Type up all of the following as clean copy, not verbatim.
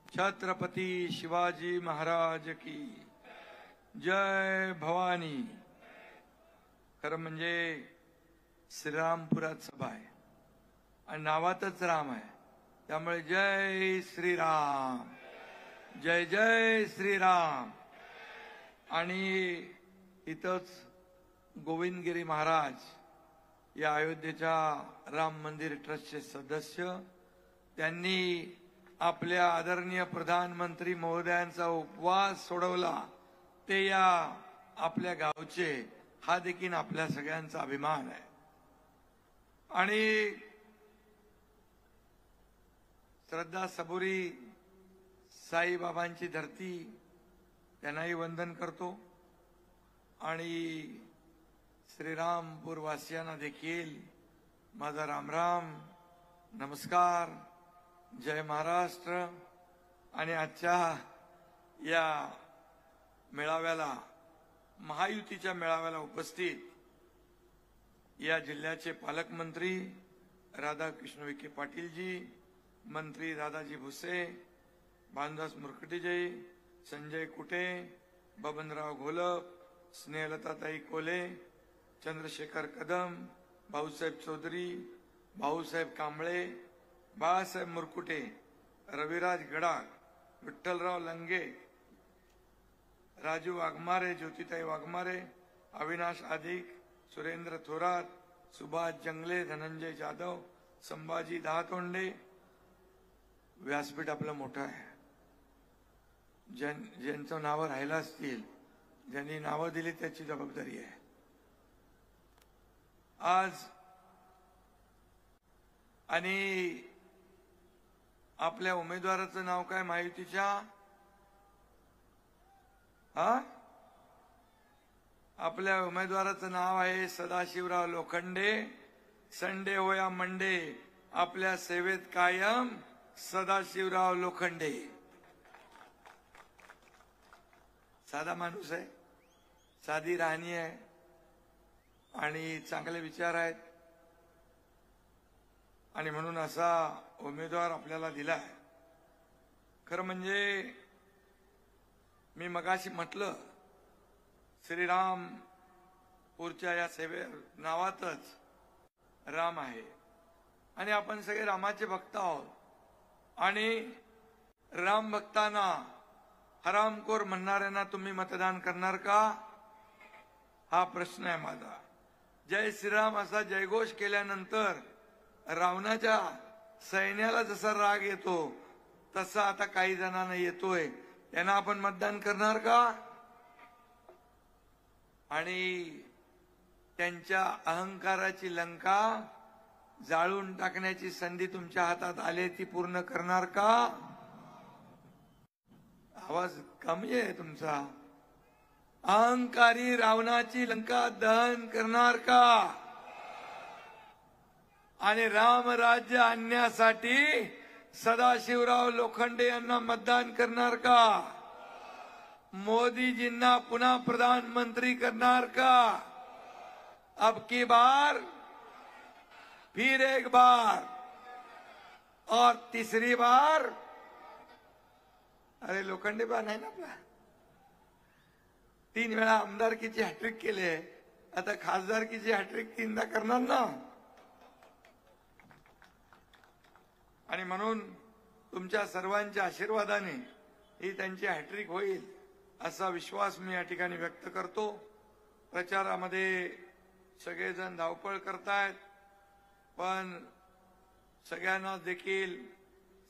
छत्रपती शिवाजी महाराज की जय भवानी। खरं म्हणजे श्रीरामपुरात सभा आहे आणि नावातच राम आहे, त्यामुळे जय श्रीराम, जय जय श्रीराम। आणि इथंच गोविंदगिरी महाराज या अयोध्येच्या राम मंदिर ट्रस्टचे सदस्य, त्यांनी आपल्या आदरणीय प्रधानमंत्री महोदयांचा उपवास सोडवला, ते या आपल्या गावचे, हा देखील आपल्या सगळ्यांचा अभिमान आहे। आणि श्रद्धा सबुरी साईबाबांची धरती, त्यांनाही वंदन करतो आणि श्रीरामपूर वासियांना देखील माझा रामराम, नमस्कार, जय महाराष्ट्र। आणि आजच्या या मेळाव्याला, महायुतीच्या मेळाव्याला उपस्थित या जिल्ह्याचे पालकमंत्री राधाकृष्ण विखे पाटीलजी, मंत्री दादाजी भुसे, भानुदास मुरकटीजी, संजय कुटे, बबनराव घोलप, स्नेहलताताई कोले, चंद्रशेखर कदम, भाऊसाहेब चौधरी, भाऊसाहेब कांबळे, बाळासाहेब मुरकुटे, रविराज गडाख, विठ्ठलराव लंगे, राजू वाघमारे, ज्योतिताई वाघमारे, अविनाश आदिक, सुरेंद्र थोरात, सुभाष जंगले, धनंजय जाधव, संभाजी दहातोंडे। व्यासपीठ आपलं मोठं आहे, ज्यांचं नावं राहिलं असतील, ज्यांनी नावं दिली त्याची जबाबदारी आहे। आज आणि आपल्या उमेदवाराचं नाव काय महायुतीच्या? आपल्या उमेदवाराचं नाव आहे सदाशिवराव लोखंडे। संडे हो या मंडे, आपल्या सेवेत कायम सदाशिवराव लोखंडे। साधा माणूस आहे, साधी राहणी आहे आणि चांगले विचार आहेत, आणि म्हणून असा उमेदवार आपल्याला दिलाय। खरं म्हणजे मी मगाशी म्हटलं, श्रीरामपूरच्या या सेवे नावातच राम आहे आणि आपण सगळे रामाचे भक्त आहोत। आणि राम भक्तांना, हरामखोर म्हणणाऱ्यांना तुम्ही मतदान करणार का, हा प्रश्न आहे माझा। जय श्रीराम असा जयघोष केल्यानंतर रावणाच्या सैन्याला जसा राग येतो तसा आता काही जणांना येतोय, त्यांना आपण मतदान करणार का? आणि त्यांच्या अहंकाराची लंका जाळून टाकण्याची संधी तुमच्या हातात आली, ती पूर्ण करणार का? आवाज कमी आहे तुमचा। अहंकारी रावणाची लंका दहन करणार का? आणि रामराज्य आणण्यासाठी सदाशिवराव लोखंडे यांना मतदान करणार का? मोदीजींना पुन्हा प्रधानमंत्री करणार का? अब की बार, फिर एक बार और तीसरी बार। अरे लोखंडे बा नाही ना आपला, 3 वेळा आमदारकीची हॅट्रिक केली, आता खासदारकीची हॅट्रिक 3दा करणार ना। आणि म्हणून तुमच्या सर्वांच्या आशीर्वादाने ही त्यांची हॅट्रिक होईल असा विश्वास मी या ठिकाणी व्यक्त करतो। प्रचारामध्ये सगळेजण धावपळ करतायत, पण सगळ्यांना देखील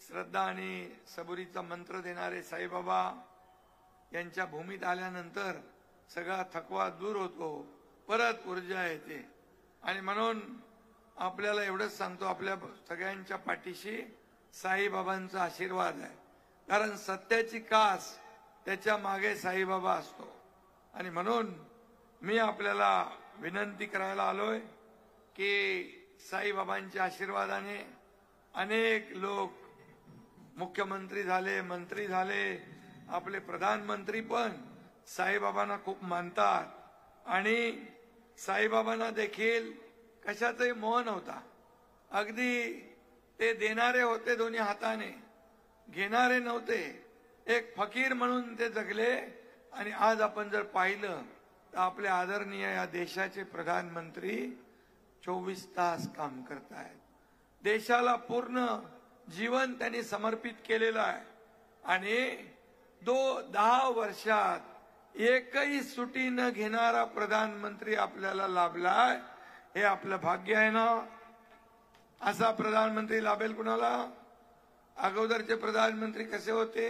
श्रद्धा आणि सबुरीचा मंत्र देणारे साईबाबा यांच्या भूमीत आल्यानंतर सगळा थकवा दूर होतो, परत ऊर्जा येते। आणि म्हणून आपल्याला एवढंच सांगतो, आपल्या सगळ्यांच्या पाठीशी साईबाबांचा आशीर्वाद आहे, कारण सत्याची कास त्याच्या मागे साईबाबा असतो। आणि म्हणून मी आपल्याला विनंती करायला आलोय की साईबाबांच्या आशीर्वादाने अनेक लोक मुख्यमंत्री झाले, मंत्री झाले, आपले प्रधानमंत्री पण साईबाबांना खूप मानतात। आणि साईबाबांना देखील कशाचाही मोह नव्हता, अगदी ते देणारे होते दोन्ही हाताने, घेणारे नव्हते. एक फकीर म्हणून ते जगले. आणि आज आपण जर पाहिलं तर आपले आदरणीय या देशाचे प्रधानमंत्री 24 तास काम करतायत. देशाला पूर्ण जीवन त्यांनी समर्पित केलेलं आहे. आणि 10 वर्षात एकही सुटी न घेणारा प्रधानमंत्री आपल्याला लाभलाय. हे आपलं भाग्य आहे ना. असा प्रधानमंत्री लाभेल कुणाला? अगोदरचे प्रधानमंत्री कसे होते?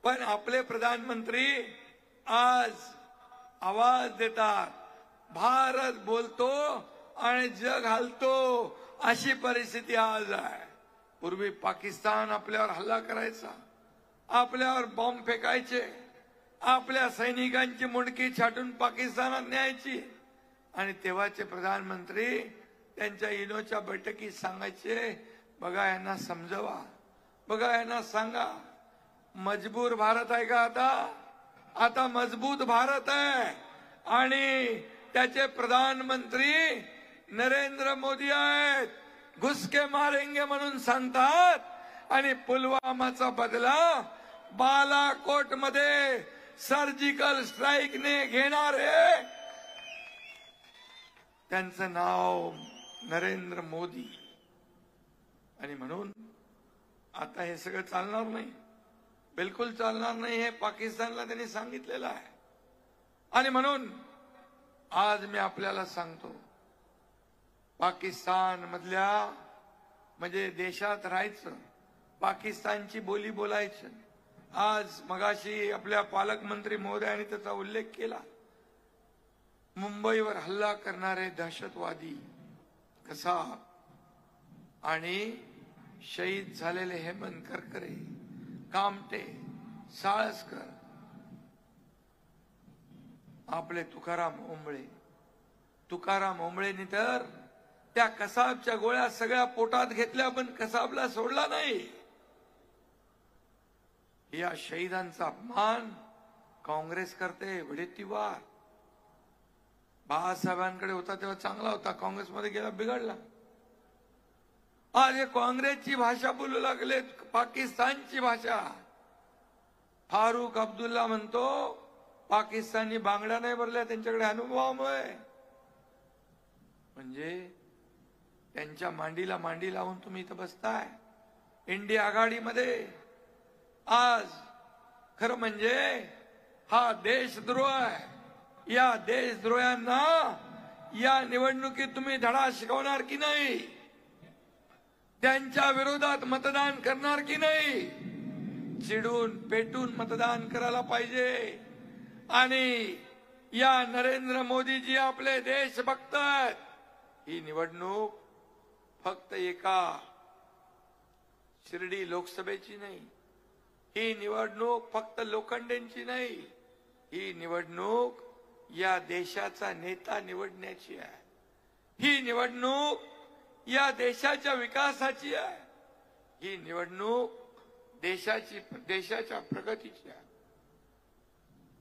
पण आपले प्रधानमंत्री आज आवाज देतात, भारत बोलतो आणि जग हलतो, अशी परिस्थिती आज आहे. पूर्वी पाकिस्तान आपल्यावर हल्ला करायचा, आपल्यावर बॉम्ब फेकायचे, आपल्या सैनिकांची मुंडकी छाटून पाकिस्तानात न्यायची. आणि तेव्हाचे प्रधानमंत्री त्यांच्या इनोच्या बैठकीत सांगायचे, बघा यांना समजवा, बघा यांना सांगा. मजबूर भारत आहे का आता? आता मजबूत भारत आहे. आणि त्याचे प्रधानमंत्री नरेंद्र मोदी आहेत. घुसके मारेंगे म्हणून सांगतात. आणि पुलवामाचा बदला बालाकोट मध्ये सर्जिकल स्ट्राईकने घेणारे, त्यांचं नाव नरेंद्र मोदी. आणि म्हणून आता हे सगळं चालणार नाही, बिलकुल चालणार नाही. हे पाकिस्तानला त्यांनी सांगितलेलं आहे. आणि म्हणून आज मी आपल्याला सांगतो, पाकिस्तान मधल्या म्हणजे देशात राहायचं, पाकिस्तानची बोली बोलायचं. आज मगाशी आपल्या पालकमंत्री महोदयांनी त्याचा उल्लेख केला. मुंबईवर हल्ला करणारे दहशतवादी कसाब आणि शहीद झालेले हेमंत करकरे, कामटे, साळसकर, आपले तुकाराम ओंबळेनी तर त्या कसाबच्या गोळ्या सगळ्या पोटात घेतल्या, पण कसाबला सोडला नाही. या शहीदांचा अपमान काँग्रेस करते. वडेट्टीवार बाळासाहेबांकडे होता तेव्हा चांगला होता, काँग्रेसमध्ये गेला बिघडला. आज हे काँग्रेसची भाषा बोलू लागले, पाकिस्तानची भाषा. फारुख अब्दुल्ला म्हणतो पाकिस्तानी बांगड्या नाही भरल्या त्यांच्याकडे अनुभवामुळे. म्हणजे त्यांच्या मांडीला मांडी लावून तुम्ही इथं बसताय इंडिया आघाडीमध्ये. आज खरं म्हणजे हा देशद्रोह आहे. या देशद्रोहांना या निवडणुकीत तुम्ही धडा शिकवणार की नाही? त्यांच्या विरोधात मतदान करणार की नाही? चिडून पेटून मतदान करायला पाहिजे. आणि या नरेंद्र मोदीजी आपले देशभक्त आहेत. ही निवडणूक फक्त एका शिर्डी लोकसभेची नाही, ही निवडणूक फक्त लोखंडेंची नाही, ही निवडणूक या देशाचा नेता निवडण्याची आहे. ही निवडणूक या देशाच्या विकासाची आहे. ही निवडणूक देशाच्या प्रगतीची आहे.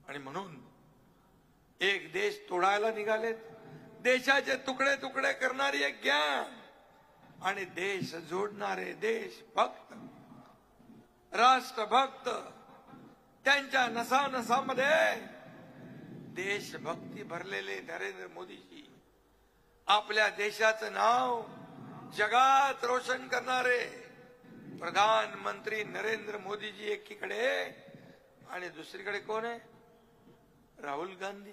आणि म्हणून एक देश तोडायला निघालेत, देशाचे तुकडे तुकडे करणारी एक गँग आणि देश जोडणारे देशभक्त, राष्ट्रभक्त, त्यांच्या नसानसामध्ये देशभक्ती भरलेले नरेंद्र मोदीजी, आपल्या देशाचं नाव जगात रोशन करणारे प्रधानमंत्री नरेंद्र मोदीजी एकीकडे आणि दुसरीकडे कोण आहे? राहुल गांधी.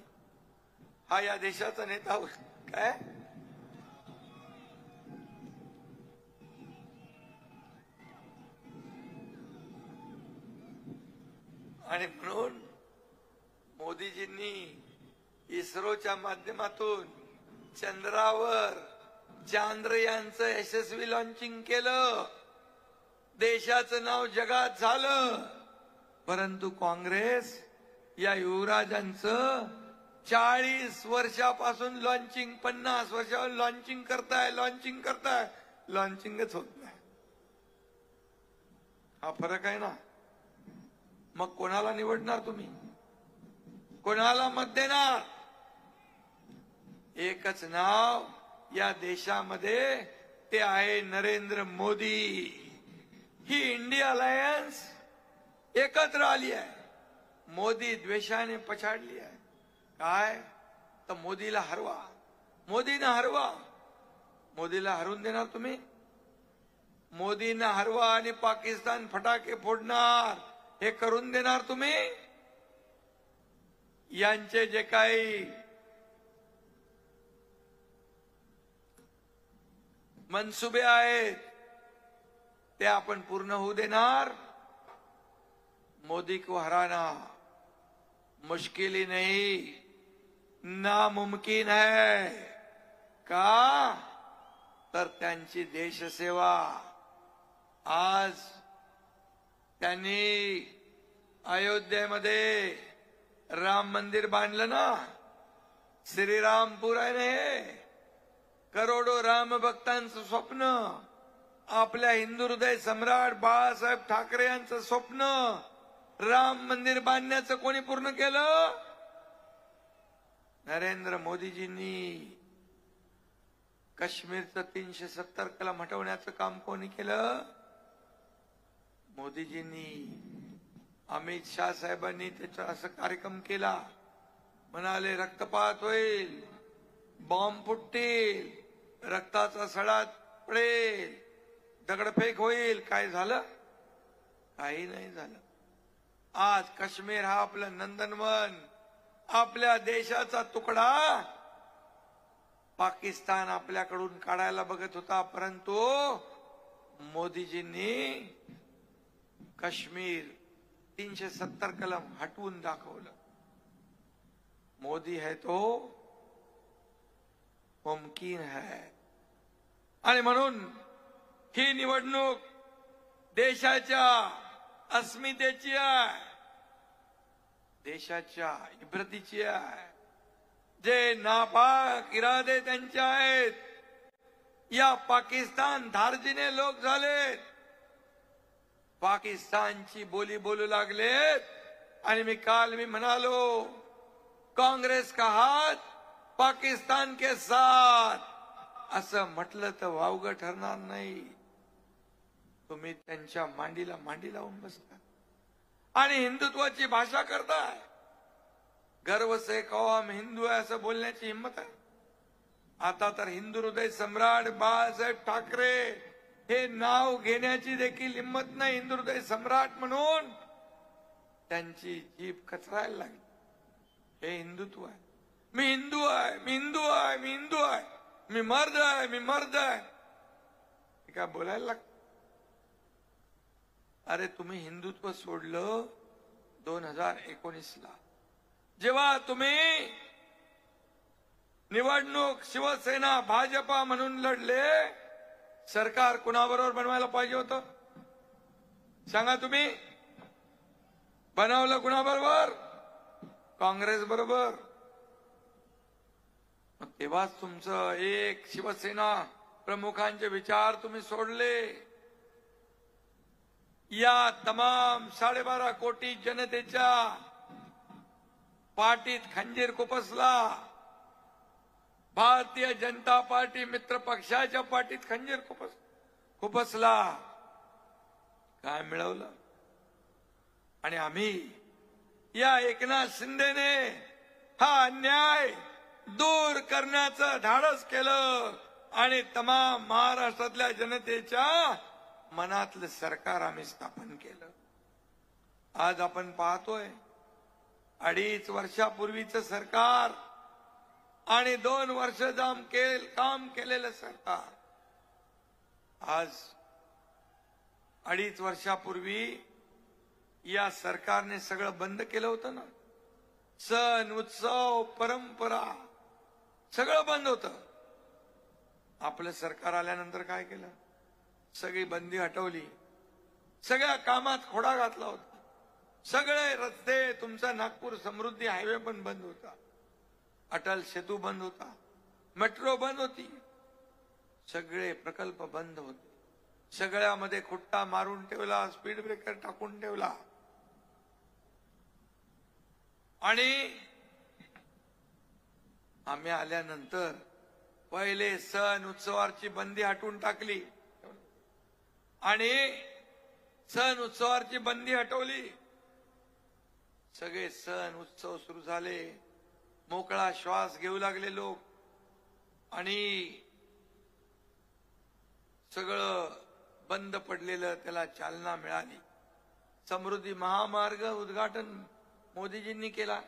हा या देशाचा नेता काय? आणि म्हणून मोदीजींनी इस्रोच्या माध्यमातून चंद्रावर चांद्रयानचं यशस्वी लॉन्चिंग केलं. देशाचं नाव जगात झालं. परंतु काँग्रेस या युवराजांचं 40 वर्षापासून लॉन्चिंग, 50 वर्षावर लॉन्चिंग करताय, लॉन्चिंगच होत नाही. हा फरक आहे ना. मग कोणाला निवडणार तुम्ही? कोणाला मत देणार? एकच नाव या देशामध्ये, ते आहे नरेंद्र मोदी. ही इंडिया अलायन्स एकत्र आली आहे. मोदी द्वेषाने पछाडली आहे. काय तर मोदीला हरवा, मोदींना हरवा. मोदीला हरवून देणार तुम्ही? मोदींना हरवा आणि पाकिस्तान फटाके फोडणार, हे करून देणार तुम्ही? यांचे जे काही मनसुबे आहेत ते आपण पूर्ण होऊ देणार? मोदी को हराना मुश्किल ही नहीं, नामुमकिन है. का तर त्यांची देशसेवा. आज त्यांनी अयोध्येमध्ये राम मंदिर बांधलं ना, श्रीरामपूर आहे ना, करोडो राम भक्तांचं स्वप्न, आपल्या हिंदू हृदय सम्राट बाळासाहेब ठाकरे यांचं स्वप्न राम मंदिर बांधण्याचं कोणी पूर्ण केलं? नरेंद्र मोदीजींनी. काश्मीरचं 370 कलम हटवण्याचं काम कोणी केलं? मोदीजींनी. अमित शाह साहेबांनी त्याचा असा कार्यक्रम केला, म्हणाले रक्तपात होईल, बॉम्ब फुटतील, रक्ताचा सडा पडेल, दगडफेक होईल. काय झालं? काही नाही झालं. आज काश्मीर हा आपलं नंदनवन, आपल्या देशाचा तुकडा पाकिस्तान आपल्याकडून काढायला बघत होता, परंतु मोदीजींनी काश्मीर 370 कलम हटवून दाखवलं. मोदी है तो मुमकिन है. आणि म्हणून ही निवडणूक देशाच्या अस्मितेची आहे, देशाच्या इब्रतीची आहे. जे नापाक इरादे त्यांचे आहेत, या पाकिस्तान धार्जिने लोक झालेत, पाकिस्तानची बोली बोलू लागलेत. आणि मी म्हणालो, काँग्रेस का हात पाकिस्तान के साथ, असं म्हटलं तर वावगं ठरणार नाही. तुम्ही त्यांच्या मांडीला मांडी लावून बसता आणि हिंदुत्वाची भाषा करताय. गर्व से कौम हिंदू आहे असं बोलण्याची हिंमत आहे? आता तर हिंदू हृदय सम्राट बाळासाहेब ठाकरे हे नाव घेण्याची देखील हिंमत नाही. हिंदू हृदय सम्राट म्हणून त्यांची जीभ कचरायला लागली. हे हिंदुत्व आहे? मी हिंदू आहे, मी हिंदू आहे, मी हिंदू आहे, मी मर्द आहे, मी मर्द आहे, हे काय बोलायला लागतं? अरे तुम्ही हिंदुत्व सोडलं 2019ला, जेव्हा तुम्ही निवडणूक शिवसेना भाजपा म्हणून लढले. सरकार कुणाबरोबर बनवायला पाहिजे होतं सांगा तुम्ही? बनवलं कुणाबरोबर? काँग्रेस बरोबर. तेव्हाच तुमचं एक शिवसेना प्रमुखांचे विचार तुम्ही सोडले. या तमाम 12.5 कोटी जनतेच्या पाठीत खंजीर खुपसला. भारतीय जनता पार्टी मित्र पक्षाच्या पाठीत खंजीर खुपसला. काय मिळवलं? आणि आम्ही या एकनाथ शिंदेने हा अन्याय दूर करण्याचं धाडस केलं आणि तमाम महाराष्ट्रातल्या जनतेच्या मनातलं सरकार आम्ही स्थापन केलं. आज आपण पाहतोय 2.5 वर्षापूर्वीचं सरकार आणि 2 वर्ष काम केलेलं सरकार. आज 2.5 वर्षापूर्वी या सरकारने सगळं बंद केलं होतं ना. सण उत्सव परंपरा सगळं बंद होतं. आपलं सरकार आल्यानंतर काय केलं? सगळी बंदी हटवली, सगळ्या कामात खोडा घातला होता. सगळे रस्ते, तुमचा नागपूर समृद्धी हायवे पण बंद होता, अटल सेतू बंद होता, मेट्रो बंद होती, सगळे प्रकल्प बंद होते. सगळ्यामध्ये खुट्टा मारून ठेवला, स्पीड ब्रेकर टाकून ठेवला. आणि आम्ही आल्यानंतर पहिले सण उत्सवाची बंदी हटवून टाकली आणि सण उत्सवाची बंदी हटवली. सगळे सण उत्सव सुरू झाले. मोकळा श्वास घेऊ लागले लोक आणि सगळं बंद पडलेलं त्याला चालना मिळाली. समृद्धी महामार्ग उद्घाटन मोदीजींनी केला.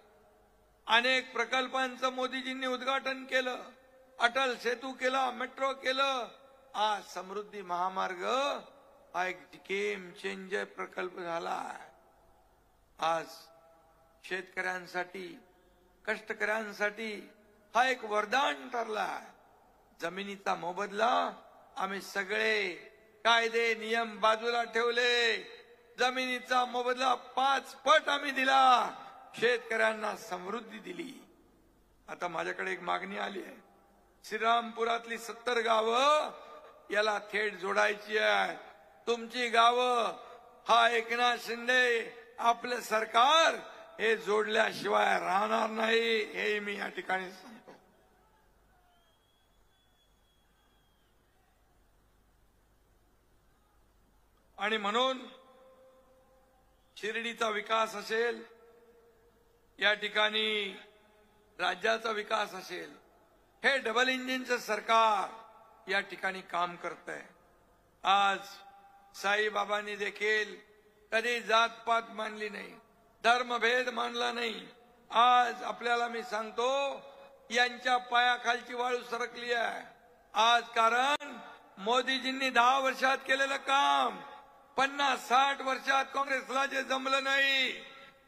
अनेक प्रकल्पांचं मोदीजींनी उद्घाटन केलं. अटल सेतू केला, मेट्रो केलं. आज समृद्धी महामार्ग हा एक गेम चेंजर प्रकल्प झाला. आज शेतकऱ्यांसाठी, कष्टकऱ्यांसाठी हा एक वरदान ठरला. जमिनीचा मोबदला आम्ही सगळे कायदे नियम बाजूला ठेवले. जमिनीचा मोबदला 5 पट आम्ही दिला. शेतकऱ्यांना समृद्धी दिली. आता माझ्याकडे एक मागणी आली आहे. श्रीरामपुरातली 70 गावं याला थेट जोडायची आहे. तुमची गावं हा एकनाथ शिंदे आपलं सरकार हे जोडल्याशिवाय राहणार नाही, हे मी या ठिकाणी सांगतो. आणि म्हणून शिर्डीचा विकास असेल, या ठिकाणी राज्याचा विकास असेल, हे डबल इंजिनचं सरकार या ठिकाणी काम करतंय. आज साईबाबांनी देखील कधी जातपात मानली नाही, धर्मभेद मानला नाही. आज आपल्याला मी सांगतो, यांच्या पायाखालची वाळू सरकली आहे. आज कारण मोदीजींनी 10 वर्षात केलेलं काम 50-60 वर्षात काँग्रेसला जे जमलं नाही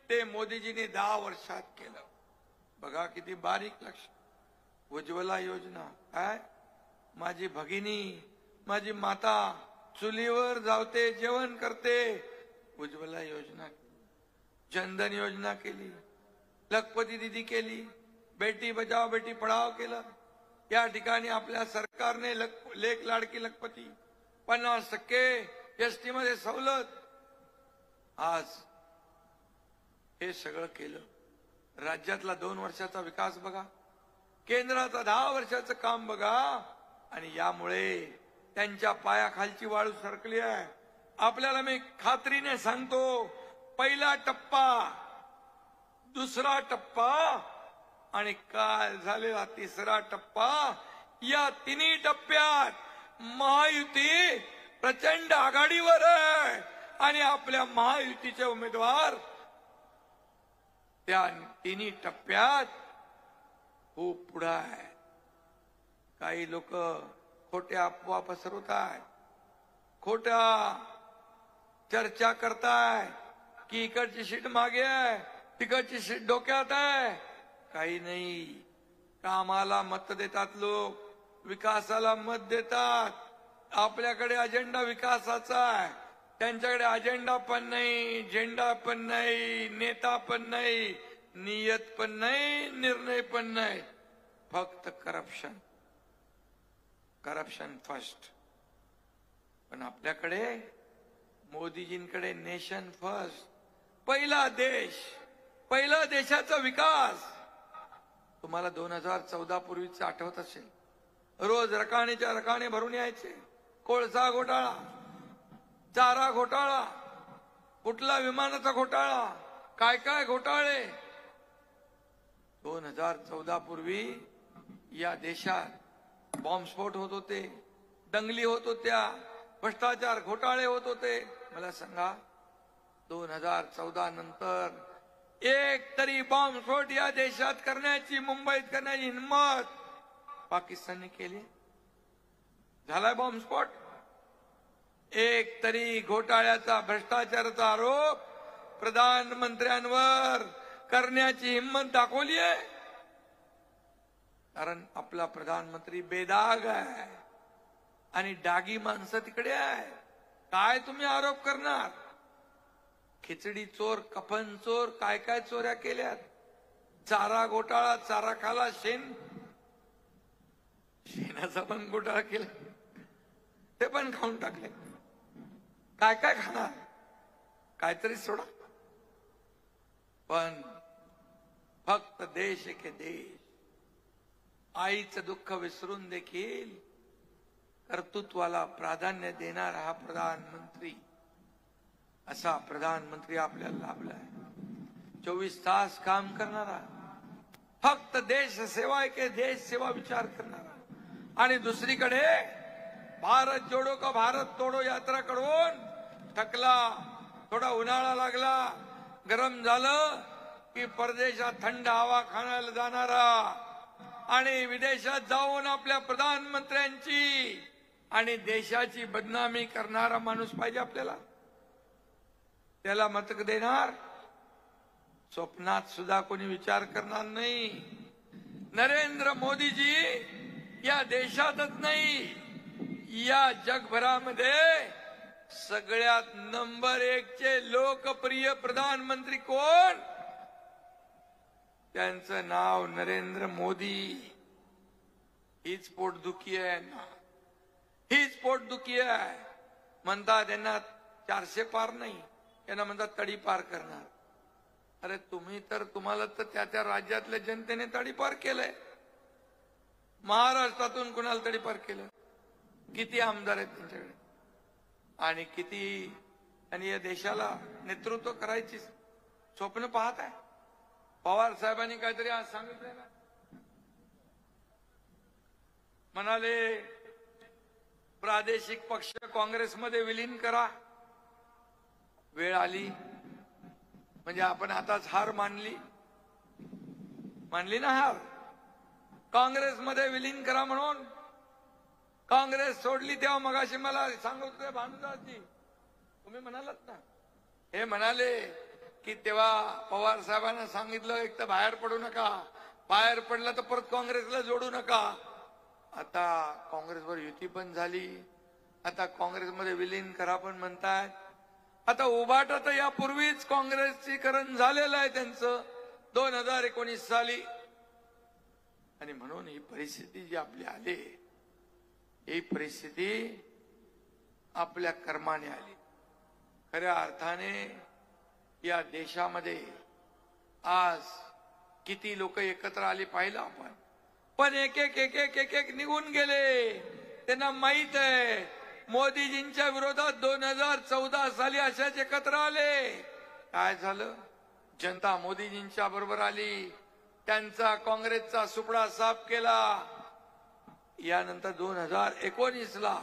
ते मोदीजींनी 10 वर्षात केलं. बघा किती बारीक लक्ष. उज्ज्वला योजना काय, माझी भगिनी, माझी माता चुलीवर जावते, जेवण करते. उज्ज्वला योजना केली, जनधन योजना केली, लखपती दिदी केली, बेटी बचाव बेटी पढाव केलं. या ठिकाणी आपल्या सरकारने लेक लाडकी लखपती 50% एसटी मध्ये सवलत. आज हे सगळं केलं. राज्यातला 2 वर्षाचा विकास बघा, केंद्राचा 10 वर्षाचं काम बघा. आणि यामुळे त्यांच्या पायाखालची वाळू सरकली आहे. आपल्याला मी खात्रीने सांगतो, पहिला टप्पा, दुसरा टप्पा आणि काल झालेला 3रा टप्पा, या तिन्ही टप्प्यात महायुती प्रचंड आघाडीवर आहे. आणि आपल्या महायुतीचे उमेदवार त्या तिन्ही टप्प्यात खूप पुढे आहे. काही लोक खोट्या अफवा पसरवताय, खोट्या चर्चा करताय की इकडची सीट मागे आहे, तिकडची सीट डोक्यात आहे. काही नाही, कामाला मत देतात लोक, विकासाला मत देतात. आपल्याकडे अजेंडा विकासाचा आहे, त्यांच्याकडे अजेंडा पण नाही, झेंडा पण नाही, नेता पण नाही, नियत पण नाही, निर्णय पण नाही. फक्त करप्शन, करप्शन फर्स्ट. पण आपल्याकडे मोदीजींकडे नेशन फर्स्ट, पहिला देश, पहिला देशाचा विकास. तुम्हाला 2014 पूर्वीच आठवत असेल, रोज रकानेच्या रकाने भरून यायचे. कोळसा घोटाळा, चारा घोटाळा, कुठला विमानाचा घोटाळा, काय काय घोटाळे. 2014 पूर्वी या देशात बॉम्बस्फोट होत होते, दंगली होत होत्या, भ्रष्टाचार घोटाळे होत होते. मला सांगा, 2014 नंतर एक तरी बॉम्बस्फोट या देशात करण्याची, मुंबईत करण्याची हिंमत पाकिस्तानने केली? झालाय बॉम्बस्फोट? एक तरी घोटाळ्याचा, भ्रष्टाचाराचा आरोप प्रधानमंत्र्यांवर करण्याची हिंमत दाखवली आहे? कारण आपला प्रधानमंत्री बेदाग आहे आणि डागी माणसं तिकडे आहे. काय तुम्ही आरोप करणार? खिचडी चोर, कफन चोर, काय काय चोऱ्या केल्यात. चारा घोटाळा, चारा खाला, शेणाचा पण घोटाळा केला, ते पण खाऊन टाकले. काय काय खाणार? काहीतरी सोडा. पण फक्त देश एक देश, आईचं दुःख विसरून देखील कर्तृत्वाला प्राधान्य देणारा हा प्रधानमंत्री, असा प्रधानमंत्री आपल्याला लाभलाय. 24 तास काम करणारा, फक्त देश सेवा के देश सेवा विचार करणारा. आणि दुसरीकडे भारत जोडो का भारत तोडो यात्रा कडून थकला, थोडा उन्हाळा लागला, गरम झालं की परदेशात थंड हवा खाण्याला जाणारा आणि विदेशात जाऊन आपल्या प्रधानमंत्र्यांची आणि देशाची बदनामी करणारा माणूस पाहिजे आपल्याला. त्याला मत देणार स्वप्नात सुद्धा कोणी विचार करणार नाही. नरेंद्र मोदीजी या देशातच नाही, या जगभरामध्ये सगळ्यात नंबर 1 चे लोकप्रिय प्रधानमंत्री कोण? त्यांचं नाव नरेंद्र मोदी. हीच पोटदुखी आहे ना, हीच पोटदुखी आहे. म्हणतात यांना 400 पार नाही, यांना म्हणतात तडीपार करणार. अरे तुम्हाला तर त्या राज्यातल्या जनतेने तडीपार केलंय. महाराष्ट्रातून कुणाला तडीपार केलं? किती आमदार आहेत त्यांच्याकडे आणि किती, आणि या देशाला नेतृत्व करायची स्वप्न पाहत आहे. पवार साहेबांनी काहीतरी आज सांगितलंय ना, म्हणाले प्रादेशिक पक्ष काँग्रेसमध्ये विलीन करा. वेळ आली म्हणजे आपण आताच हार मानली ना, हार. काँग्रेसमध्ये विलीन करा म्हणून काँग्रेस सोडली तेव्हा मगाशी मला सांगत होते भानुदासजी, तुम्ही म्हणालात ना, हे म्हणाले की तेव्हा पवार साहेबांना सांगितलं एक तर बाहेर पडू नका, बाहेर पडला तर परत काँग्रेसला जोडू नका. आता काँग्रेसवर युती पण झाली, आता काँग्रेसमध्ये विलीन करा पण म्हणतायत. आता उभाटा तर यापूर्वीच काँग्रेसीकरण झालेलं आहे त्यांचं 2019 साली. आणि म्हणून ही परिस्थिती जी आपली आली, ही परिस्थिती आपल्या कर्माने आली. खऱ्या अर्थाने या देशामध्ये आज किती लोक एकत्र आले पाहिलं आपण, पण एक एक निघून गेले. त्यांना माहित आहे मोदीजींच्या विरोधात 2014 साली अशाच एकत्र आले. काय झालं? जनता मोदीजींच्या बरोबर आली, त्यांचा काँग्रेसचा सुपडा साफ केला. यानंतर 2019ला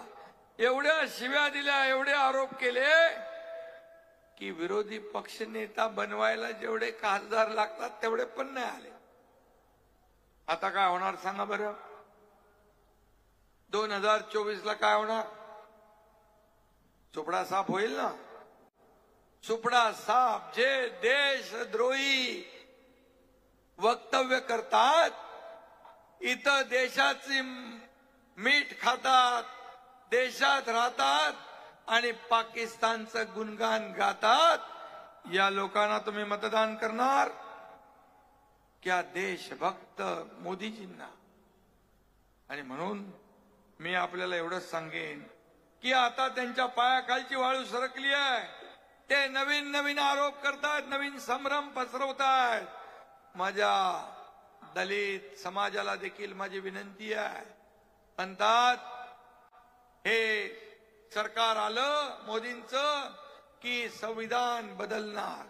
एवढ्या शिव्या दिल्या, एवढे आरोप केले की विरोधी पक्षनेता बनवायला जेवढे खासदार लागतात तेवढे पण नाही आले. आता काय होणार सांगा बरं? 2024ला काय होणार? सुपडा साफ होईल ना? सुपडा साफ. जे देशद्रोही वक्तव्य करतात, इथं देशाची मीठ खातात, देशात राहतात आणि पाकिस्तानचं गुणगान गातात, या लोकांना तुम्ही मतदान करणार? क्या देशभक्त मोदीजींना. आणि म्हणून मी आपल्याला एवढंच सांगेन की आता त्यांच्या पायाखालची वाळू सरकली आहे. ते नवीन आरोप करतात, नवीन संभ्रम पसरवतात. माझ्या दलित समाजाला देखील माझी विनंती आहे. म्हणतात हे सरकार आलं मोदींचं की संविधान बदलणार.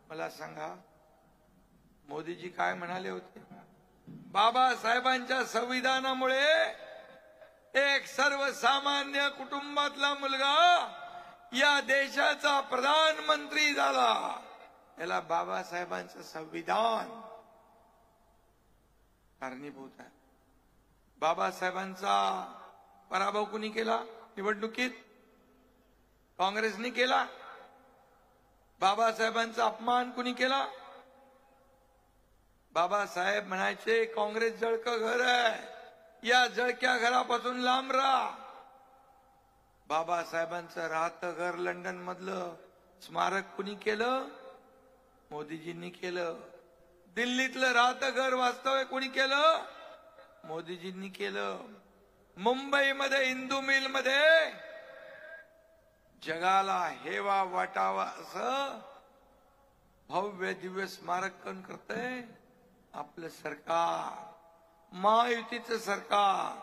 मला सांगा मोदीजी काय म्हणाले होते? बाबासाहेबांच्या संविधानामुळे एक सर्वसामान्य कुटुंबातला मुलगा या देशाचा प्रधानमंत्री झाला. याला बाबासाहेबांचं संविधान कारणीभूत आहे. बाबासाहेबांचा पराभव कुणी केला निवडणुकीत? काँग्रेसने केला. बाबासाहेबांचा अपमान कुणी केला? बाबासाहेब म्हणायचे काँग्रेस जळकं घर आहे, या जळक्या घरापासून लांब राहा. बाबासाहेबांचं राहतं घर लंडन मधलं स्मारक कुणी केलं? मोदीजींनी केलं. दिल्लीतलं राहतं घर वास्तव्य कुणी केलं? मोदीजींनी केलं. मुंबईमध्ये हिंदू मिल मध्ये जगाला हेवा वाटावा असं भव्य दिव्य स्मारक कोण करतंय? आपलं सरकार. महायुतीचं सरकार,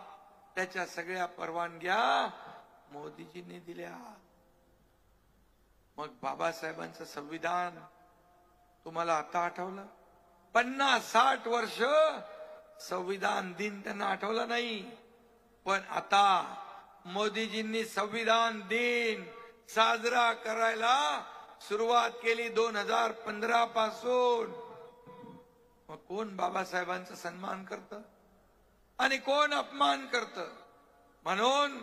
त्याच्या सगळ्या परवानग्या मोदीजींनी दिल्या. मग बाबासाहेबांचं संविधान तुम्हाला आता आठवलं? 50-60 वर्ष संविधान दिन त्यांना आठवला नाही, पण आता मोदीजींनी संविधान दिन साजरा करायला सुरुवात केली 2015 पासून. मग कोण बाबासाहेबांचा सन्मान करतं आणि कोण अपमान करतं? म्हणून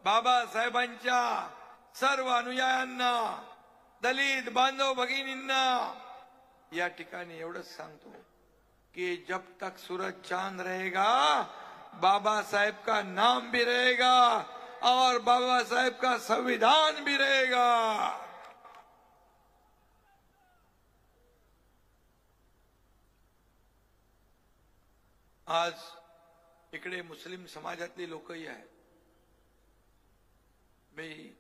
बाबासाहेबांच्या सर्व अनुयायांना, दलित बांधव भगिनींना या ठिकाणी एवढंच सांगतो कि जब तक सूरज चांद रहेगा बाबा साहेब का नाम भी रहेगा और बाबा साहेब का संविधान भी रहेगा. आज इकडे मुस्लिम समाजातली लोकही आहेत. मी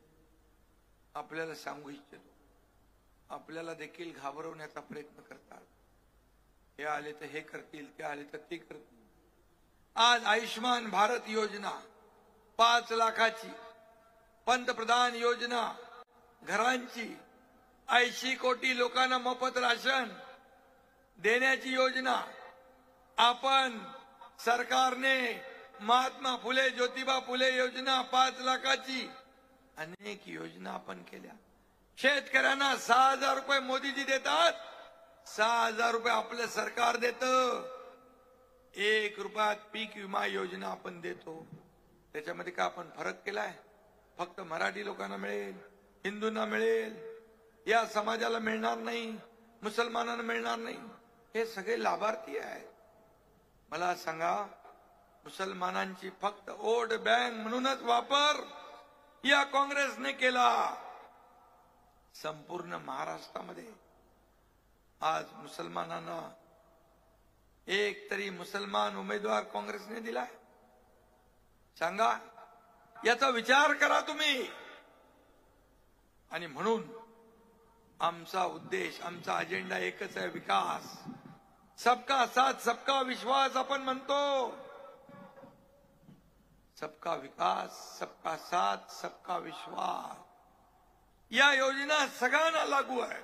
आपल्याला सांगू इच्छितो, आपल्याला देखील घाबरवण्याचा प्रयत्न करतात. हे आले तर हे करतील, ते आले तर ते करतील. आज आयुष्मान भारत योजना 5 लाखाची, पंतप्रधान योजना घरांची, 80 कोटी लोकांना मोफत राशन देण्याची योजना, आपण सरकारने महात्मा फुले ज्योतिबा फुले योजना 5 लाखाची, अनेक योजना आपण केल्या. शेतकऱ्यांना 6,000 रुपये मोदीजी देतात, 6,000 रुपये आपलं सरकार देतं. 1 रुपयात पीक विमा योजना आपण देतो. त्याच्यामध्ये का आपण फरक केलाय? फक्त मराठी लोकांना मिळेल, हिंदूंना मिळेल, या समाजाला मिळणार नाही, मुसलमानांना मिळणार नाही. हे सगळे लाभार्थी आहेत. मला सांगा, मुसलमानांची फक्त वोट बँक म्हणूनच वापर या काँग्रेसने केला. संपूर्ण महाराष्ट्रामध्ये आज मुसलमानांना एक तरी मुसलमान उमेदवार काँग्रेसने दिलाय? सांगा, याचा विचार करा तुम्ही. आणि म्हणून आमचा उद्देश, आमचा अजेंडा एकच आहे, विकास. सबका साथ सबका विश्वास आपण म्हणतो. सबका विकास, सबका साथ सबका विश्वास या योजना सगळ्यांना लागू आहे.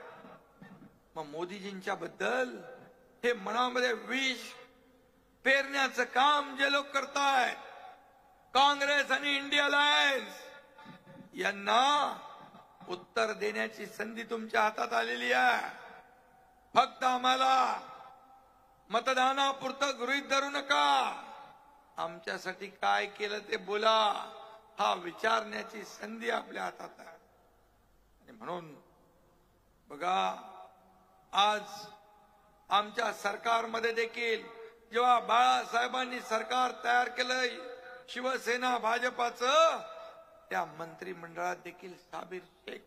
मग मोदीजींच्या बद्दल हे मनामध्ये विष पेरण्याचं काम जे लोक करतायत, काँग्रेस आणि इंडिया अलायन्स, यांना उत्तर देण्याची संधी तुमच्या हातात आलेली आहे. फक्त आम्हाला मतदानापुरतं गृहीत धरू नका. आमच्यासाठी काय केलं ते बोला, हा विचारण्याची संधी आपल्या हातात आहे. आणि म्हणून बघा, आज आमच्या सरकारमध्ये देखील जेव्हा बाळासाहेबांनी सरकार तयार केलंय शिवसेना भाजपाचं, त्या मंत्रिमंडळात देखील साबिर शेख,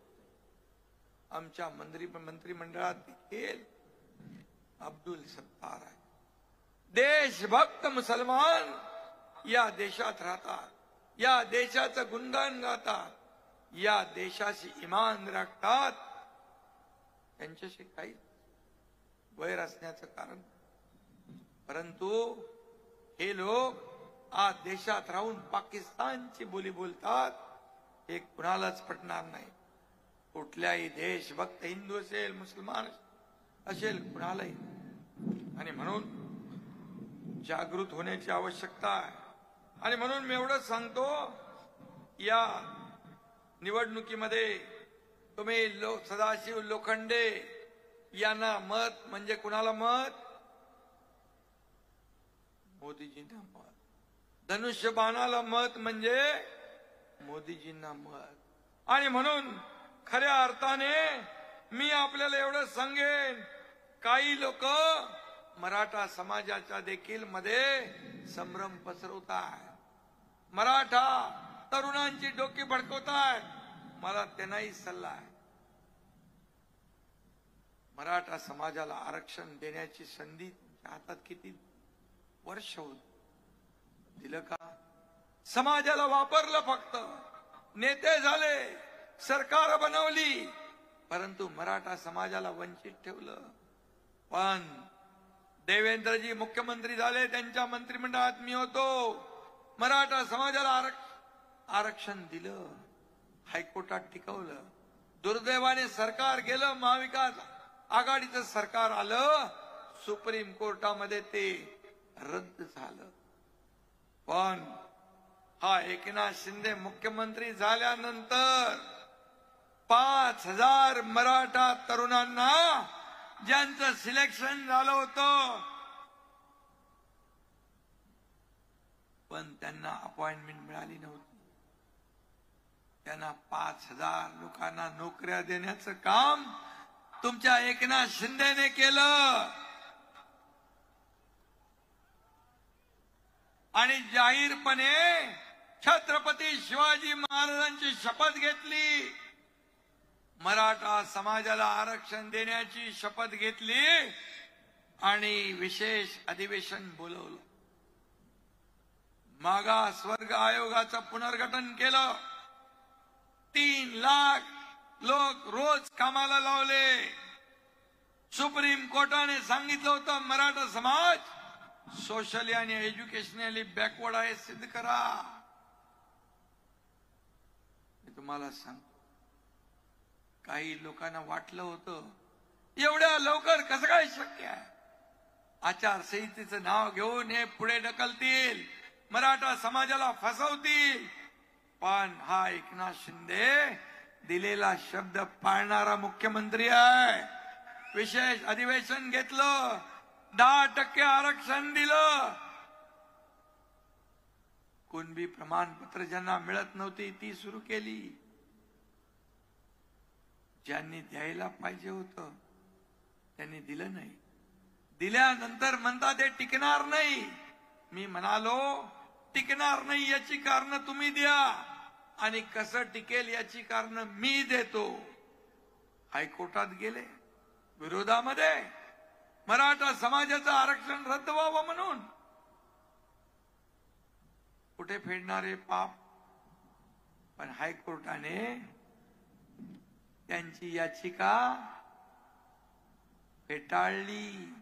आमच्या मंत्रिमंडळात देखील अब्दुल सत्तार आहे. देशभक्त मुसलमान या देशात राहतात, या देशाचं गुणगान गातात, या देशाशी इमान राखतात. त्यांच्याशी काही वैर असण्याचं कारण, परंतु हे लोक आज देशात राहून पाकिस्तानची बोली बोलतात. हे कुणालाच पटणार नाही. कुठल्याही देशभक्त, हिंदू असेल, मुसलमान असेल, कुणालाही. आणि म्हणून जागृत होण्याची आवश्यकता आहे. आणि म्हणून मी एवढंच सांगतो, या निवडणुकीमध्ये तुम्ही सदाशिव लोखंडे यांना मत म्हणजे कुणाला मत? मोदीजींना मत. धनुष्यबाणाला मत म्हणजे मोदीजींना मत. आणि म्हणून खऱ्या अर्थाने मी आपल्याला एवढं सांगेन, काही लोक मराठा समाजाच्या देखील मध्ये संभ्रम पसरवतात, मराठा तरुणांची डोकी भडकवतात. मला त्यांनाही सल्ला आहे, मराठा समाजाला आरक्षण देण्याची संधी तुमच्या हातात किती वर्ष होत दिलं का? समाजाला वापरलं, फक्त नेते झाले, सरकार बनवली, परंतु मराठा समाजाला वंचित ठेवलं. पण देवेंद्रजी मुख्यमंत्री झाले, त्यांच्या मंत्रिमंडळात मी होतो. मराठा समाजाला आरक्षण दिलं, हायकोर्टात टिकवलं. दुर्दैवाने सरकार गेलं, महाविकास आघाडीचं सरकार आलं, सुप्रीम कोर्टामध्ये ते रद्द झालं. पण हा एकनाथ शिंदे मुख्यमंत्री झाल्यानंतर 5,000 मराठा तरुणांना ज्यांचं सिलेक्शन झालं होतं, पण त्यांना अपॉइंटमेंट मिळाली नव्हती. त्यांना 5,000 लोकांना नोकऱ्या देण्याचं काम तुमच्या एकनाथ शिंदेने केलं. आणि जाहीरपणे छत्रपती शिवाजी महाराजांची शपथ घेतली, मराठा समाजाला आरक्षण देण्याची शपथ घेतली आणि विशेष अधिवेशन बोलवलं. मागासवर्ग आयोगाचं पुनर्गठन केलं. 3 लाख लोक रोज कामाला लावले. सुप्रीम कोर्टाने सांगितलं होतं मराठा समाज सोशली आणि एज्युकेशनली बॅकवर्ड आहे, सिद्ध करा. मी तुम्हाला सांगतो, काही लोकांना वाटलं होतं एवढ्या लवकर कसं काय शक्य आहे, आचारसंहितेचं नाव घेऊन हे पुढे ढकलतील, मराठा समाजाला फसवतील. पण हा एकनाथ शिंदे दिलेला शब्द पाळणारा मुख्यमंत्री आहे. विशेष अधिवेशन घेतलं, 10% आरक्षण दिलं. कुणबी प्रमाणपत्र ज्यांना मिळत नव्हती ती सुरू केली. ज्यांनी द्यायला पाहिजे होतं त्यांनी दिलं नाही. दिल्यानंतर म्हणता ते टिकणार नाही. मी म्हणालो टिकणार नाही याची कारण तुम्ही द्या आणि कसं टिकेल याची कारण मी देतो. हायकोर्टात गेले विरोधामध्ये, मराठा समाजाचं आरक्षण रद्द व्हावं म्हणून. कुठे फेडणारे पाप. पण हायकोर्टाने त्यांची याचिका फेटाळली.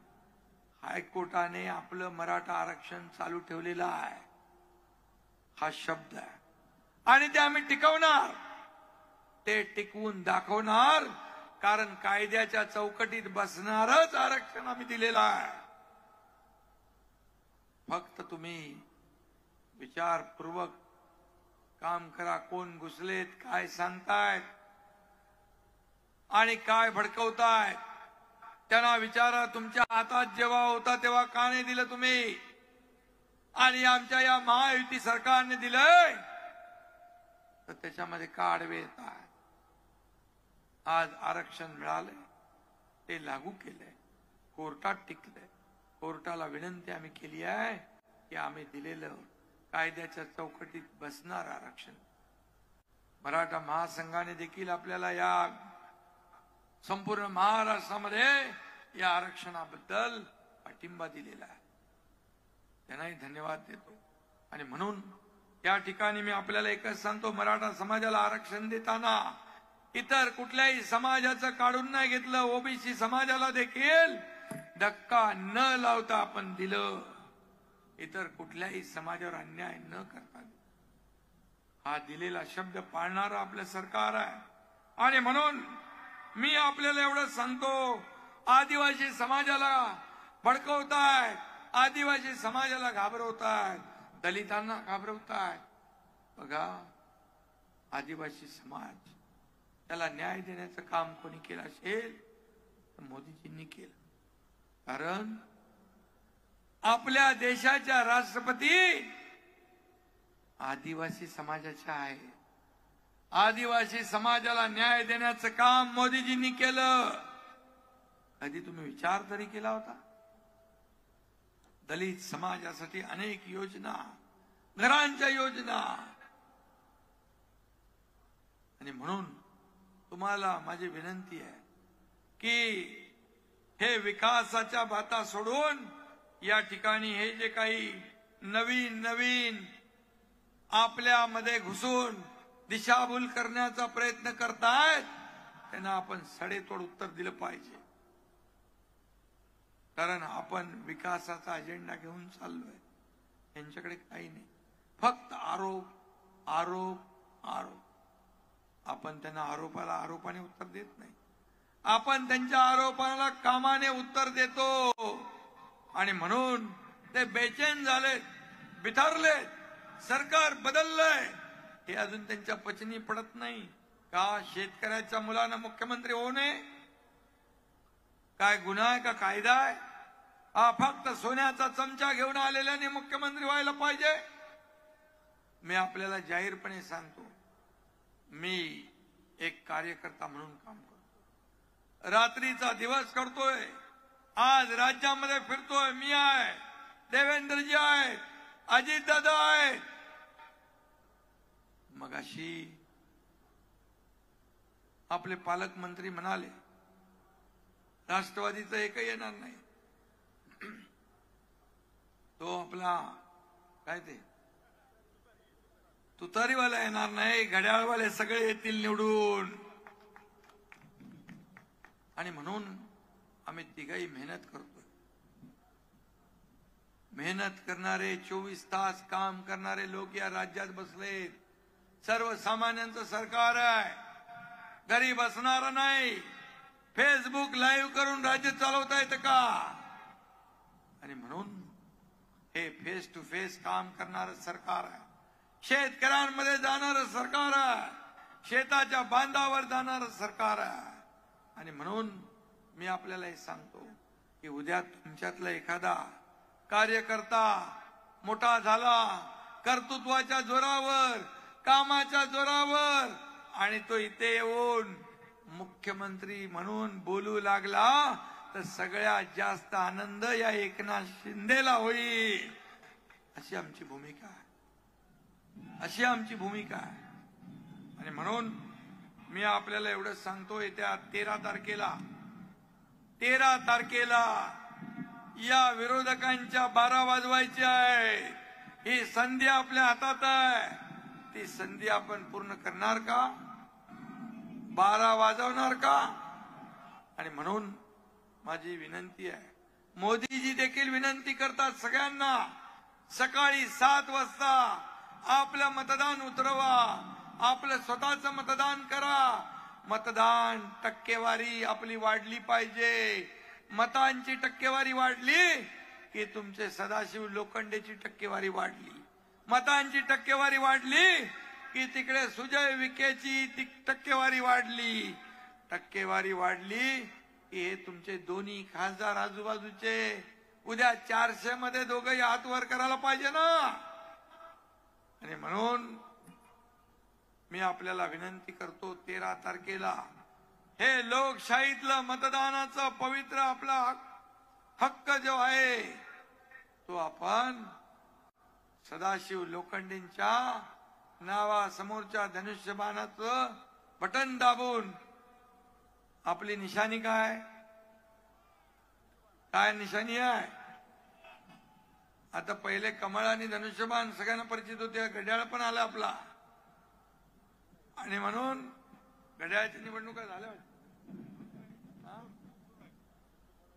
हायकोर्टाने आपलं मराठा आरक्षण चालू ठेवलेलं आहे, हा शब्द आहे. आणि ते आम्ही टिकवणार, ते टिकवून दाखवणार. कारण कायद्याच्या चौकटीत बसणारच आरक्षण आम्ही दिलेलं आहे. फक्त तुम्ही विचारपूर्वक काम करा. कोण घुसलेत, काय सांगतायत आणि काय भडकवतायत त्यांना विचारा. तुमच्या हातात जेव्हा होता तेव्हा का नाही दिलं तुम्ही, आणि आमच्या या महायुती सरकारने दिलंय तर त्याच्यामध्ये का आडवे येत आहे. आज आरक्षण मिळालंय, ते लागू केलंय, कोर्टात टिकलंय. कोर्टाला विनंती आम्ही केली आहे की आम्ही दिलेलं कायद्याच्या चौकटीत बसणार आरक्षण. मराठा महासंघाने देखील आपल्याला या संपूर्ण महाराष्ट्रामध्ये या आरक्षणाबद्दल पाठिंबा दिलेला आहे. त्यांनाही धन्यवाद देतो. आणि म्हणून या ठिकाणी मी आपल्याला एकच सांगतो, मराठा समाजाला आरक्षण देताना इतर कुठल्याही समाजाचं काढून नाही घेतलं. ओबीसी समाजाला देखील धक्का न लावता आपण दिलं. इतर कुठल्याही समाजावर अन्याय न करता हा दिलेला शब्द पाळणारं आपलं सरकार आहे. आणि म्हणून मी आपल्याला एवढं सांगतो, आदिवासी समाजाला भडकवताय, आदिवासी समाजाला घाबरवताय, दलितांना घाबरवताय. बघा, आदिवासी समाज त्याला न्याय देण्याचं काम कोणी केलं असेल तर मोदीजींनी केलं. कारण आपल्या देशाच्या राष्ट्रपती आदिवासी समाजाच्या आहे. आदिवासी समाजाला न्याय देण्याचं काम मोदीजींनी केलं. कधी तुम्ही विचार तरी केला होता? दलित समाजासाठी अनेक योजना, घरांच्या योजना. आणि म्हणून तुम्हाला माझी विनंती आहे की हे विकासाच्या बाता सोडून या ठिकाणी हे जे काही नवीन नवीन आपल्यामध्ये घुसून दिशाभूल करण्याचा प्रयत्न करतायत त्यांना आपण सडेतोड उत्तर दिलं पाहिजे. कारण आपण विकासाचा अजेंडा घेऊन चाललोय. यांच्याकडे काही नाही, फक्त आरोप आरोप आरोप. आपण त्यांना आरोपाला आरोपाने उत्तर देत नाही, आपण त्यांच्या आरोपाला कामाने उत्तर देतो. आणि म्हणून ते बेचैन झालेत, बिथरलेत. सरकार बदललंय हे अजून त्यांच्या पचनी पडत नाही. का शेतकऱ्याच्या मुलानं मुख्यमंत्री होऊ नये? काय गुन्हा आहे का कायदा आहे? हा फक्त सोन्याचा चमचा घेऊन आलेल्याने मुख्यमंत्री व्हायला पाहिजे? मी आपल्याला जाहीरपणे सांगतो, मी एक कार्यकर्ता म्हणून काम करतो, रात्रीचा दिवस करतोय. आज राज्यामध्ये फिरतोय. मी आहे, देवेंद्रजी आहेत, अजितदादा आहेत. मगाशी आपले पालकमंत्री म्हणाले राष्ट्रवादीचं एकही येणार नाही. तो आपला काय ते तुतारीवाला येणार नाही, घड्याळवाले सगळे येतील निवडून. आणि म्हणून आम्ही तिघही मेहनत करतोय. मेहनत करणारे, 24 तास काम करणारे लोक या राज्यात बसलेत. सर्वसामान्यांचं सरकार आहे, घरी बसणार नाही. फेसबुक लाईव्ह करून राज्य चालवता येतं का? आणि म्हणून हे फेस टू फेस काम करणारं सरकार आहे, शेतकऱ्यांमध्ये जाणारं सरकार आहे, शेताच्या बांधावर जाणारं सरकार आहे. आणि म्हणून मी आपल्याला हे सांगतो की उद्या तुमच्यातला एखादा कार्यकर्ता मोठा झाला, कर्तृत्वाच्या जोरावर, कामाच्या जोरावर, आणि तो इथे येऊन मुख्यमंत्री म्हणून बोलू लागला तर सगळ्यात जास्त आनंद या एकनाथ शिंदेला होईल. अशी आमची भूमिका आहे, अशी आमची भूमिका आहे. आणि म्हणून मी आपल्याला एवढं सांगतो, येत्या 13 तारखेला या विरोधकांच्या 12 वाजवायच्या आहे. ही संधी आपल्या हातात आहे. ती संधी आपण पूर्ण करणार का? 12 वाजवणार का? आणि म्हणून माझी विनंती आहे, मोदीजी देखील विनंती करतात सगळ्यांना, सकाळी 7 वाजता आपलं मतदान उतरवा, आपलं स्वतःचं मतदान करा. मतदान टक्केवारी आपली वाढली पाहिजे. मतांची टक्केवारी वाढली की तुमचे सदाशिव लोखंडेची टक्केवारी वाढली. मतांची टक्केवारी वाढली की तिकडे सुजय विखेची टक्केवारी वाढली. टक्केवारी वाढली की हे तुमचे दोन्ही खासदार आजूबाजूचे उद्या 400 मध्ये दोघंही हात वर करायला पाहिजे ना. आणि म्हणून मी आपल्याला विनंती करतो, 13 तारखेला हे लोकशाहीतलं मतदानाचं पवित्र आपला हक्क जो आहे तो आपण सदाशिव लोखंडेंच्या नावासमोरच्या धनुष्यबाणाचं बटन दाबून, आपली निशाणी काय काय निशाणी आहे? आता पहिले कमळ आणि धनुष्यबाण सगळ्यांना परिचित होते, घड्याळ पण आला आपला. आणि म्हणून घड्याळच्या निवडणुका झाल्या.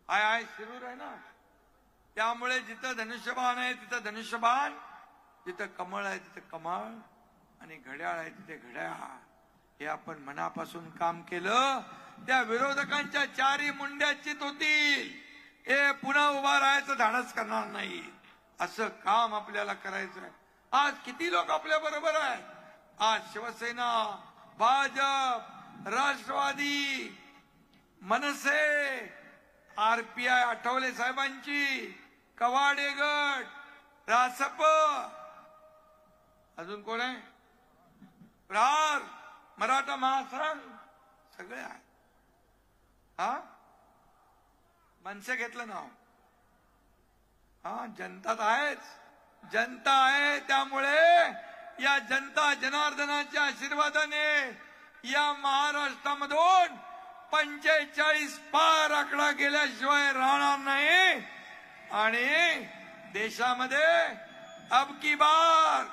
हाय शिरूर आहे ना, त्यामुळे जिथं धनुष्यबाण आहे तिथं धनुष्यबाण, जिथं कमळ आहे तिथं कमळ, आणि घड्याळ आहे तिथे घड्याळ. हे आपण मनापासून काम केलं, त्या विरोधकांच्या 4 मुंड्या चित होतील. हे पुन्हा उभा राहायचं धाडस करणार नाही. असं काम आपल्याला करायचं आहे. आज किती लोक आपल्या बरोबर आहेत? आज शिवसेना, भाजप, राष्ट्रवादी, मनसे, आरपीआय आठवले साहेबांची, कवाडे गट, रासप, अजून कोण आहे, प्रहार, मराठा महासंघ, सगळे आहे. हा मनसे घेतलं नाव. हा जनता आहेच, जनता आहे. त्यामुळे या जनता जनार्दनाच्या आशीर्वादाने या महाराष्ट्रामधून 45 पार आकडा गेल्याशिवाय राहणार नाही. आणि देशामध्ये अब की बार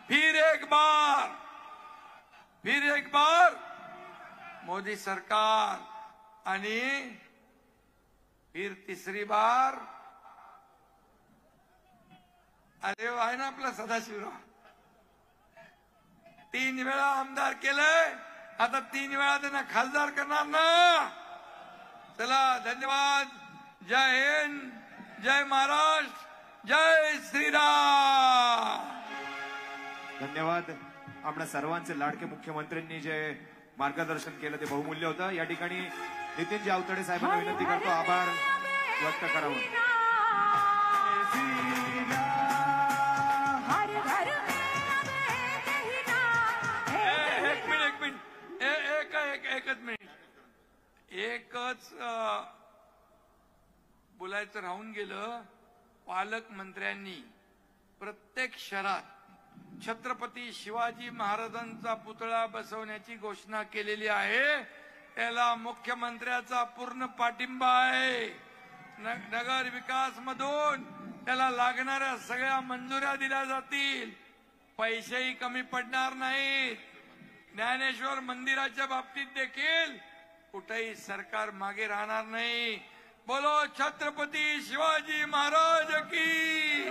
फिर एक बार मोदी सरकार आणि फिर तीसरी बार अरे आहे ना आपला सदाशिवराव, 3 वेळा आमदार केलंय, आता 3 वेळा त्यांना खासदार करणार ना. चला धन्यवाद. जय हिंद, जय महाराष्ट्र, जय श्रीराम. धन्यवाद. आपल्या सर्वांचे लाडके मुख्यमंत्र्यांनी जे मार्गदर्शन केलं ते बहुमूल्य होतं. या ठिकाणी नितीनजी आवताडे साहेबांना विनंती करतो आभार व्यक्त करावं. एकच मिनिट एकच बोलायचं राहून गेलं. पालकमंत्र्यांनी प्रत्येक शहरात छत्रपती शिवाजी महाराजांचा पुतळा बसवण्याची घोषणा केलेली आहे. त्याला मुख्यमंत्र्याचा पूर्ण पाठिंबा आहे. नगर विकास मधून त्याला लागणाऱ्या सगळ्या मंजुऱ्या दिल्या जातील. पैसेही कमी पडणार नाहीत. ज्ञानेश्वर मंदिराच्या बाबतीत देखील कुठेही सरकार मागे राहणार नाही. बोलो छत्रपती शिवाजी महाराज की.